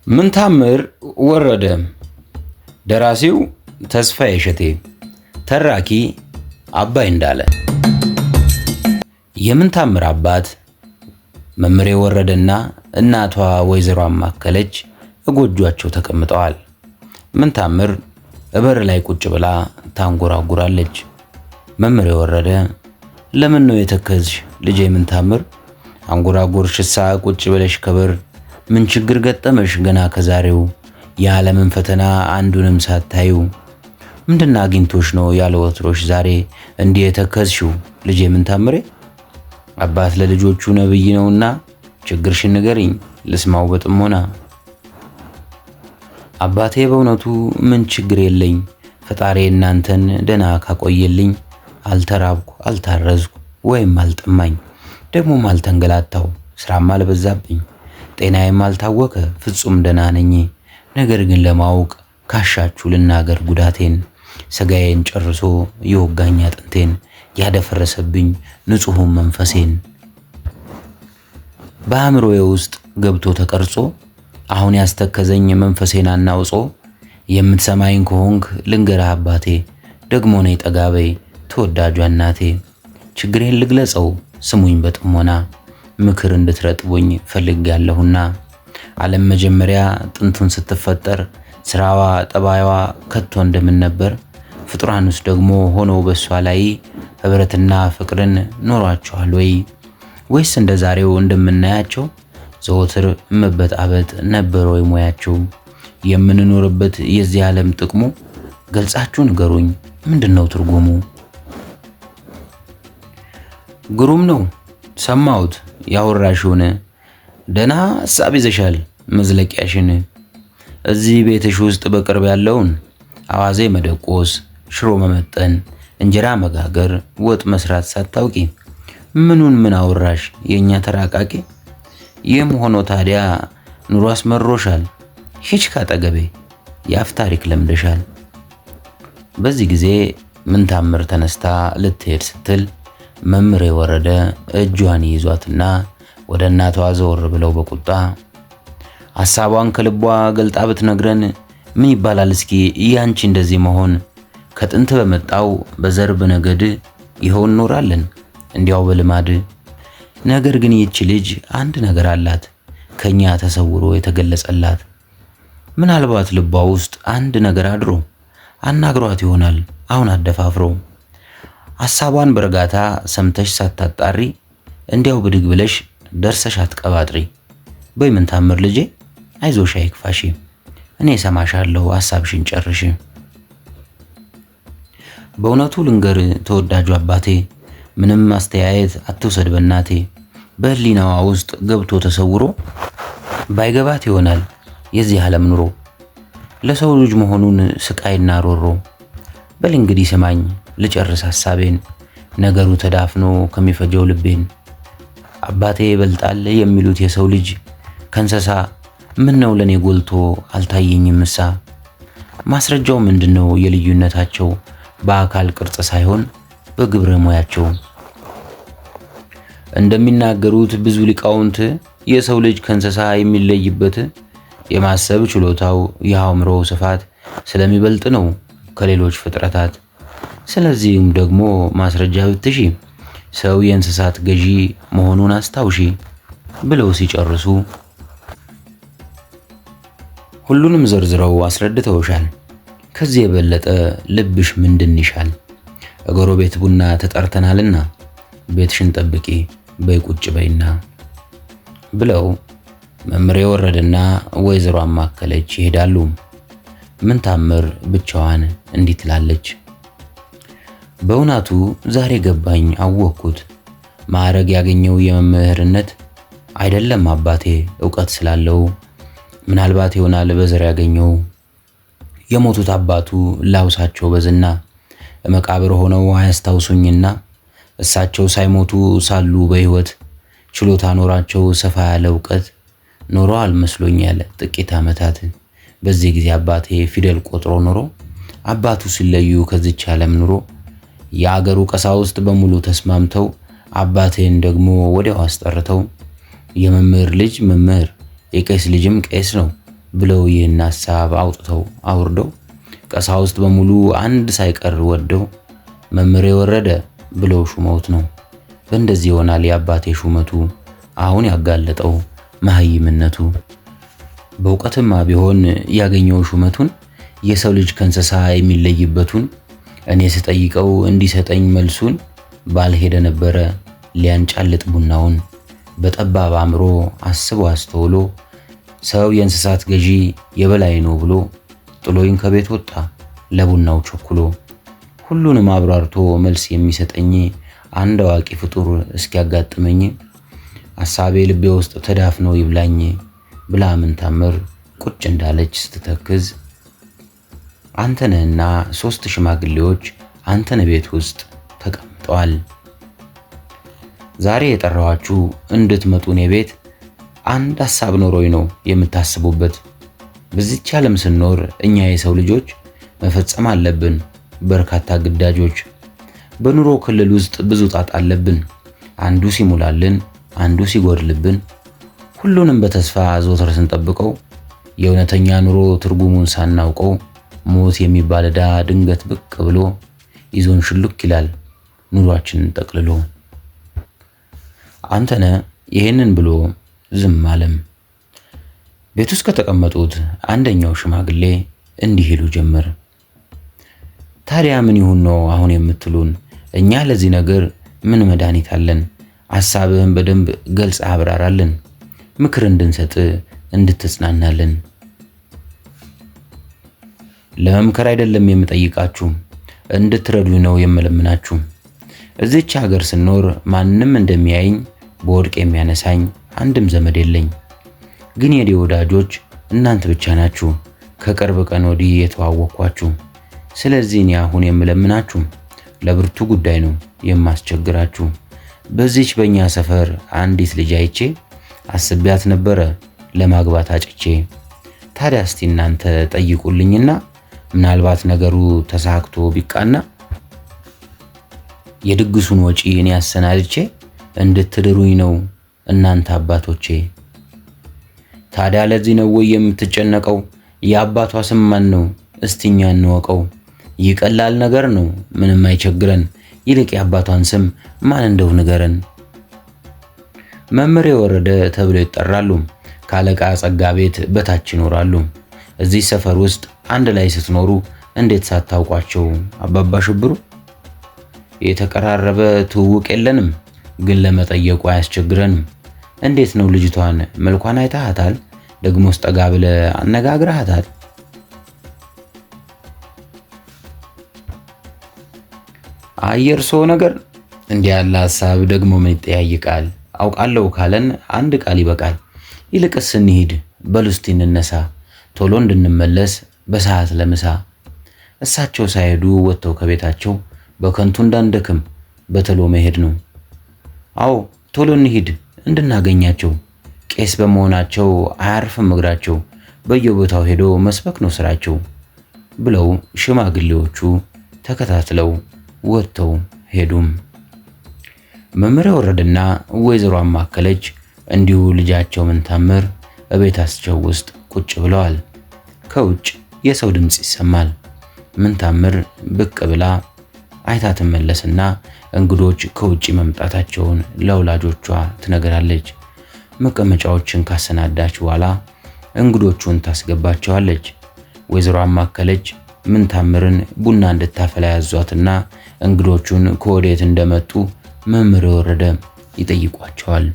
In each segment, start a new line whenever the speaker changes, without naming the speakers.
ምን ታምር ወረደ። ደራሲው ተስፋዬ እሸቴ፣ ተራኪ አባይ እንዳለ። የምን ታምር አባት መምሬ ወረደና እናቷ ወይዘሮ አማከለች እጎጇቸው ተቀምጠዋል። ምን ታምር እበር ላይ ቁጭ ብላ ታንጎራጉራለች። መምሬ ወረደ ለምን ነው የተከዝሽ ልጄ? ምን ታምር አንጎራጉርሽሳ ቁጭ ብለሽ ከበር ምን ችግር ገጠመሽ ገና ከዛሬው? የዓለምን ፈተና አንዱንም ሳታዩ ምንድን አግኝቶሽ ነው ያለ ወትሮሽ ዛሬ እንዲህ የተከዝሽው ልጄ? ምን ታምሬ አባት ለልጆቹ ነብይ ነውና ችግርሽን ንገሪኝ ልስማው በጥሞና። አባቴ በእውነቱ ምን ችግር የለኝ፣ ፈጣሪ እናንተን ደና ካቆየልኝ። አልተራብኩ አልታረዝኩ ወይም አልጠማኝ፣ ደግሞም አልተንገላታው ስራም አልበዛብኝ፣ ጤናዬም አልታወከ ፍጹም ደና ነኝ። ነገር ግን ለማወቅ ካሻችሁ ልናገር ጉዳቴን፣ ስጋዬን ጨርሶ የወጋኝ አጥንቴን፣ ያደፈረሰብኝ ንጹሑን መንፈሴን። በአእምሮዬ ውስጥ ገብቶ ተቀርጾ አሁን ያስተከዘኝ መንፈሴን አናውጾ። የምትሰማኝ ከሆንክ ልንገርህ አባቴ፣ ደግሞ ነይ ጠጋበይ ተወዳጇ እናቴ። ችግሬን ልግለጸው ስሙኝ በጥሞና፣ ምክር እንድትረጥቡኝ ፈልጌያለሁና። ዓለም መጀመሪያ ጥንቱን ስትፈጠር ስራዋ ጠባይዋ ከቶ እንደምን ነበር? ፍጡራንስ ደግሞ ሆነው በሷ ላይ ህብረትና ፍቅርን ኖሯቸዋል ወይ? ወይስ እንደ ዛሬው እንደምናያቸው ዘወትር መበጣበጥ ነበር ወይ ሙያቸው? የምንኖርበት የዚህ ዓለም ጥቅሙ ገልጻችሁ ንገሩኝ ምንድነው ትርጉሙ? ግሩም ነው ሰማሁት ያወራሽውን፣ ደና ሐሳብ ይዘሻል መዝለቂያሽን። እዚህ ቤትሽ ውስጥ በቅርብ ያለውን አዋዜ መደቆስ፣ ሽሮ መመጠን፣ እንጀራ መጋገር፣ ወጥ መስራት ሳታውቂ ምኑን ምን አወራሽ የኛ ተራቃቂ? ይህም ሆኖ ታዲያ ኑሮ አስመሮሻል፣ ሂጅ ካጠገቤ የአፍ ታሪክ ለምደሻል። በዚህ ጊዜ ምን ታምር ተነስታ ልትሄድ ስትል መምሬ ወረደ እጇን ይዟትና ወደ እናቷ ዘወር ብለው በቁጣ ሐሳቧን ከልቧ ገልጣ ብትነግረን ምን ይባላል እስኪ ያንቺ እንደዚህ መሆን? ከጥንት በመጣው በዘር በነገድ ይኸው እንኖራለን እንዲያው በልማድ። ነገር ግን ይህች ልጅ አንድ ነገር አላት ከኛ ተሰውሮ የተገለጸላት። ምናልባት ልቧ ውስጥ አንድ ነገር አድሮ አናግሯት ይሆናል አሁን አደፋፍሮ። ሐሳቧን በእርጋታ ሰምተሽ ሳታጣሪ እንዲያው ብድግ ብለሽ ደርሰሽ አትቀባጥሪ። በይ ምን ታምር ልጄ አይዞሽ አይክፋሽ፣ እኔ ሰማሻለሁ ሐሳብሽን ጨርሽ። በእውነቱ ልንገር ተወዳጁ አባቴ፣ ምንም አስተያየት አትውሰድ በእናቴ። በህሊናዋ ውስጥ ገብቶ ተሰውሮ ባይገባት ይሆናል የዚህ ዓለም ኑሮ፣ ለሰው ልጅ መሆኑን ስቃይና ሮሮ። በል እንግዲህ ስማኝ ልጨርስ ሐሳቤን፣ ነገሩ ተዳፍኖ ከሚፈጀው ልቤን። አባቴ ይበልጣል የሚሉት የሰው ልጅ ከእንስሳ ምን ነው ለኔ ጎልቶ አልታየኝም ምሳ? ማስረጃው ምንድነው የልዩነታቸው? በአካል ቅርጽ ሳይሆን በግብረ ሙያቸው። እንደሚናገሩት ብዙ ሊቃውንት የሰው ልጅ ከእንስሳ የሚለይበት የማሰብ ችሎታው የአእምሮ ስፋት ስለሚበልጥ ነው ከሌሎች ፍጥረታት። ስለዚህም ደግሞ ማስረጃ ብትሺ ሰው የእንስሳት ገዢ መሆኑን አስታውሺ ብለው ሲጨርሱ ሁሉንም ዘርዝረው አስረድተውሻል። ከዚህ የበለጠ ልብሽ ምንድን ይሻል? ጎረቤት ቡና ተጠርተናልና ቤትሽን ጠብቂ በይ ቁጭ በይና ብለው መምሬ ወረደና ወይዘሮ አማከለች ይሄዳሉ። ምን ታምር ብቻዋን እንዲህ ትላለች። በእውነቱ ዛሬ ገባኝ አወቅኩት፣ ማዕረግ ያገኘው የመምህርነት አይደለም አባቴ ዕውቀት ስላለው። ምናልባት ይሆናል በዘር ያገኘው የሞቱት አባቱ ላውሳቸው በዝና መቃብር ሆነው አያስታውሱኝና እሳቸው ሳይሞቱ ሳሉ በሕይወት ችሎታ ኖራቸው ሰፋ ያለ ዕውቀት ኖረዋል መስሎኛል ጥቂት ዓመታት። በዚህ ጊዜ አባቴ ፊደል ቆጥሮ ኖሮ አባቱ ሲለዩ ከዚች ዓለም ኑሮ የአገሩ ቀሳውስት በሙሉ ተስማምተው አባቴን ደግሞ ወዲያው አስጠርተው የመምህር ልጅ መምህር የቄስ ልጅም ቄስ ነው ብለው ይህን ሐሳብ አውጥተው አውርደው ቀሳውስት በሙሉ አንድ ሳይቀር ወደው መምህሬ ወረደ ብለው ሹመውት ነው። በእንደዚህ ይሆናል የአባቴ ሹመቱ አሁን ያጋለጠው መሃይምነቱ። በእውቀትማ ቢሆን ያገኘው ሹመቱን የሰው ልጅ ከእንስሳ የሚለይበቱን እኔ ስጠይቀው እንዲሰጠኝ መልሱን ባልሄደ ነበረ ሊያንጫልጥ ቡናውን። በጠባብ አእምሮ አስቦ አስተውሎ ሰው የእንስሳት ገዢ የበላይ ነው ብሎ ጥሎኝ ከቤት ወጣ ለቡናው ቸኩሎ። ሁሉንም አብራርቶ መልስ የሚሰጠኝ አንድ አዋቂ ፍጡር እስኪያጋጥመኝ ሐሳቤ ልቤ ውስጥ ተዳፍኖ ይብላኝ ብላ ምን ታምር ቁጭ እንዳለች ስትተክዝ አንተነህና 3 ሽማግሌዎች አንተነህ ቤት ውስጥ ተቀምጠዋል። ዛሬ የጠራኋችሁ እንድትመጡ እኔ ቤት አንድ ሐሳብ ኖሮኝ ነው የምታስቡበት። በዚህች ዓለም ስንኖር እኛ የሰው ልጆች መፈጸም አለብን በርካታ ግዳጆች። በኑሮ ክልል ውስጥ ብዙ ጣጣ አለብን። አንዱ ሲሙላልን፣ አንዱ ሲጎድልብን፣ ሁሉንም በተስፋ ዘወትር ስንጠብቀው የእውነተኛ ኑሮ ትርጉሙን ሳናውቀው ሞት የሚባል ዕዳ ድንገት ብቅ ብሎ ይዞን ሽልክ ይላል ኑሯችንን ጠቅልሎ። አንተነህ ይሄንን ብሎ ዝም አለም። ቤት ውስጥ ከተቀመጡት አንደኛው ሽማግሌ እንዲህ ይሉ ጀመር። ታዲያ ምን ይሁን ነው አሁን የምትሉን? እኛ ለዚህ ነገር ምን መድኃኒት አለን? ሐሳብህን በደንብ ገልጽ አብራራልን፣ ምክር እንድንሰጥ እንድትጽናናልን። ለመምከር አይደለም የምጠይቃችሁ፣ እንድትረዱኝ ነው የምለምናችሁ። እዚች ሀገር ስኖር ማንም እንደሚያየኝ በወድቅ የሚያነሳኝ አንድም ዘመድ የለኝ። ግን የኔ ወዳጆች እናንተ ብቻ ናችሁ፣ ከቅርብ ቀን ወዲህ የተዋወቅኳችሁ። ስለዚህ እኔ አሁን የምለምናችሁ ለብርቱ ጉዳይ ነው የማስቸግራችሁ። በዚች በእኛ ሰፈር አንዲት ልጅ አይቼ አስቤያት ነበረ ለማግባት አጭቼ። ታዲያ እስቲ እናንተ ጠይቁልኝና ምናልባት ነገሩ ተሳክቶ ቢቃና የድግሱን ወጪ እኔ አሰናድቼ እንድትድሩኝ ነው እናንተ አባቶቼ። ታዲያ ለዚህ ነው ወይ የምትጨነቀው? የአባቷ ስም ማን ነው? እስቲኛ እንወቀው። ይቀላል ነገር ነው ምንም አይቸግረን። ይልቅ የአባቷን ስም ማን እንደው ንገረን። መምህሬ ወረደ ተብለው ይጠራሉ። ካለቃ ጸጋ ቤት በታች ይኖራሉ። እዚህ ሰፈር ውስጥ አንድ ላይ ስትኖሩ እንዴት ሳታውቋቸው አባባ ሽብሩ? የተቀራረበ ትውውቅ የለንም፣ ግን ለመጠየቁ አያስቸግረንም። እንዴት ነው ልጅቷን? መልኳን አይታሃታል? ደግሞስ ጠጋ ብለህ አነጋግረሃታል? አየርሶ ነገር እንዲህ ያለ ሐሳብ ደግሞ ምን ይጠያይቃል? አውቃለሁ ካለን አንድ ቃል ይበቃል። ይልቅስ እንሂድ፣ በሉ እስቲ እንነሳ፣ ቶሎ እንድንመለስ በሰዓት ለምሳ። እሳቸው ሳይሄዱ ወጥተው ከቤታቸው በከንቱ እንዳንደክም በቶሎ መሄድ ነው። አዎ ቶሎ እንሂድ እንድናገኛቸው። ቄስ በመሆናቸው አያርፍም እግራቸው፣ በየቦታው ሄዶ መስበክ ነው ስራቸው ብለው ሽማግሌዎቹ ተከታትለው ወጥተው ሄዱም። መምህሬ ወረደና ወይዘሮ አማከለች እንዲሁ ልጃቸው ምን ታምር እቤታቸው ውስጥ ቁጭ ብለዋል። ከውጭ የሰው ድምጽ ይሰማል። ምን ታምር ብቅ ብላ አይታ ትመለስና እንግዶች ከውጭ መምጣታቸውን ለወላጆቿ ትነግራለች። መቀመጫዎችን ካሰናዳች በኋላ እንግዶቹን ታስገባቸዋለች። ወይዘሮ አማከለች ምን ታምርን ቡና እንድታፈላ ያዟትና እንግዶቹን ከወዴት እንደመጡ መምህሬ ወረደ ይጠይቋቸዋል።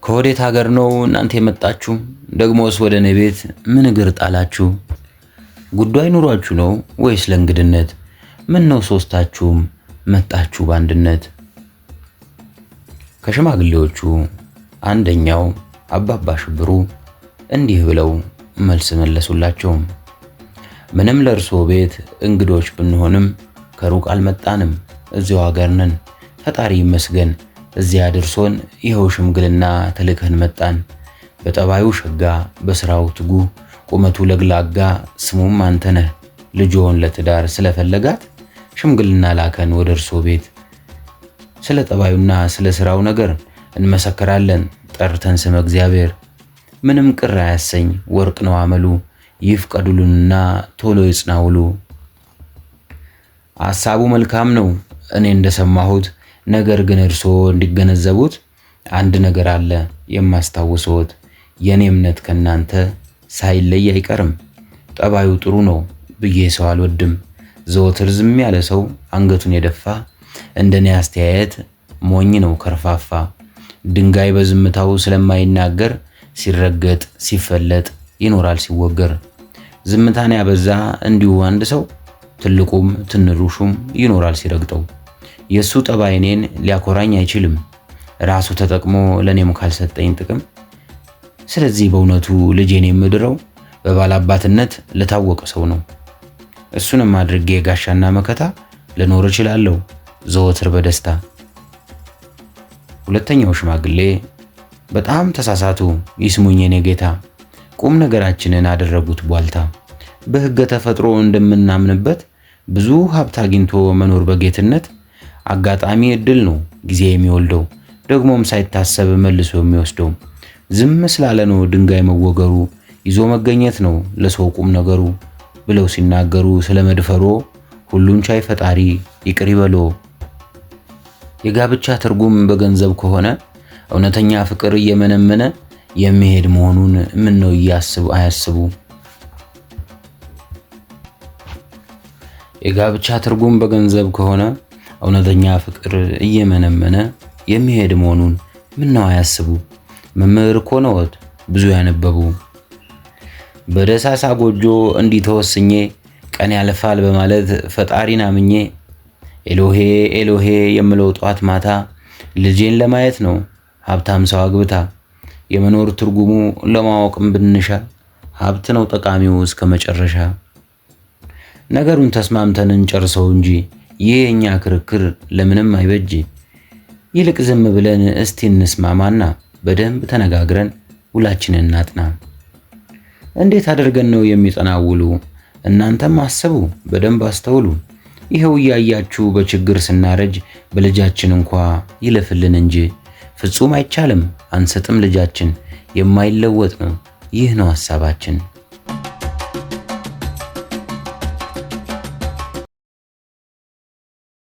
ከወዴት ሀገር ነው እናንተ የመጣችሁ? ደግሞስ ወደ እኔ ቤት ምን እግር ጣላችሁ? ጉዳይ ኑሯችሁ ነው ወይስ ለእንግድነት? ምን ነው ሶስታችሁም መጣችሁ በአንድነት? ከሽማግሌዎቹ አንደኛው አባባ ሽብሩ እንዲህ ብለው መልስ መለሱላቸው። ምንም ለእርሶ ቤት እንግዶች ብንሆንም ከሩቅ አልመጣንም፣ እዚያው ሀገር ነን። ፈጣሪ ይመስገን እዚያ አድርሶን ይኸው ሽምግልና ተልከን መጣን። በጠባዩ ሸጋ፣ በስራው ትጉ፣ ቁመቱ ለግላጋ፣ ስሙም አንተነህ ልጆን ለትዳር ስለፈለጋት ሽምግልና ላከን ወደ እርሶ ቤት። ስለ ጠባዩና ስለ ስራው ነገር እንመሰክራለን ጠርተን ስመ እግዚአብሔር። ምንም ቅር አያሰኝ ወርቅ ነው አመሉ። ይፍቀዱልንና ቶሎ ይጽናውሉ። ሐሳቡ መልካም ነው እኔ እንደሰማሁት። ነገር ግን እርስዎ እንዲገነዘቡት አንድ ነገር አለ የማስታውሰዎት። የኔ እምነት ከናንተ ሳይለይ አይቀርም። ጠባዩ ጥሩ ነው ብዬ ሰው አልወድም። ዘወትር ዝም ያለ ሰው አንገቱን የደፋ እንደኔ አስተያየት ሞኝ ነው ከርፋፋ። ድንጋይ በዝምታው ስለማይናገር ሲረገጥ ሲፈለጥ ይኖራል ሲወገር። ዝምታን ያበዛ እንዲሁ አንድ ሰው ትልቁም ትንሹም ይኖራል ሲረግጠው። የሱ ጠባይ እኔን ሊያኮራኝ አይችልም ራሱ ተጠቅሞ ለኔም ካልሰጠኝ ጥቅም። ስለዚህ በእውነቱ ልጄን የምድረው በባላባትነት ለታወቀ ሰው ነው። እሱንም አድርጌ ጋሻና መከታ ልኖር እችላለሁ ዘወትር በደስታ። ሁለተኛው ሽማግሌ በጣም ተሳሳቱ ይስሙኝ የኔ ጌታ። ቁም ነገራችንን አደረጉት ቧልታ። በሕገ ተፈጥሮ እንደምናምንበት ብዙ ሀብት አግኝቶ መኖር በጌትነት አጋጣሚ እድል ነው ጊዜ የሚወልደው ደግሞም ሳይታሰብ መልሶ የሚወስደው። ዝም ስላለ ነው ድንጋይ መወገሩ ይዞ መገኘት ነው ለሰው ቁም ነገሩ ብለው ሲናገሩ ስለመድፈሮ ሁሉን ቻይ ፈጣሪ ይቅር ይበሎ። የጋብቻ ትርጉም በገንዘብ ከሆነ እውነተኛ ፍቅር እየመነመነ የሚሄድ መሆኑን ምን ነው አያስቡ። የጋብቻ ትርጉም በገንዘብ ከሆነ እውነተኛ ፍቅር እየመነመነ የሚሄድ መሆኑን ምን ነው አያስቡ። መምህር እኮ ነዎት ብዙ ያነበቡ። በደሳሳ ጎጆ እንዲህ ተወስኜ ቀን ያልፋል በማለት ፈጣሪን አምኜ ኤሎሄ ኤሎሄ የምለው ጧት ማታ ልጄን ለማየት ነው ሀብታም ሰው አግብታ። የመኖር ትርጉሙ ለማወቅም ብንሻ ሀብት ነው ጠቃሚው እስከ መጨረሻ። ነገሩን ተስማምተን እንጨርሰው እንጂ ይህ የኛ ክርክር ለምንም አይበጅ። ይልቅ ዝም ብለን እስቲ እንስማማና በደንብ ተነጋግረን ውላችንን እናጥና። እንዴት አድርገን ነው የሚጠናውሉ? እናንተም አስቡ በደንብ አስተውሉ። ይሄው እያያችሁ በችግር ስናረጅ በልጃችን እንኳ ይለፍልን እንጂ ፍጹም አይቻልም አንሰጥም ልጃችን። የማይለወጥ ነው ይህ ነው ሐሳባችን።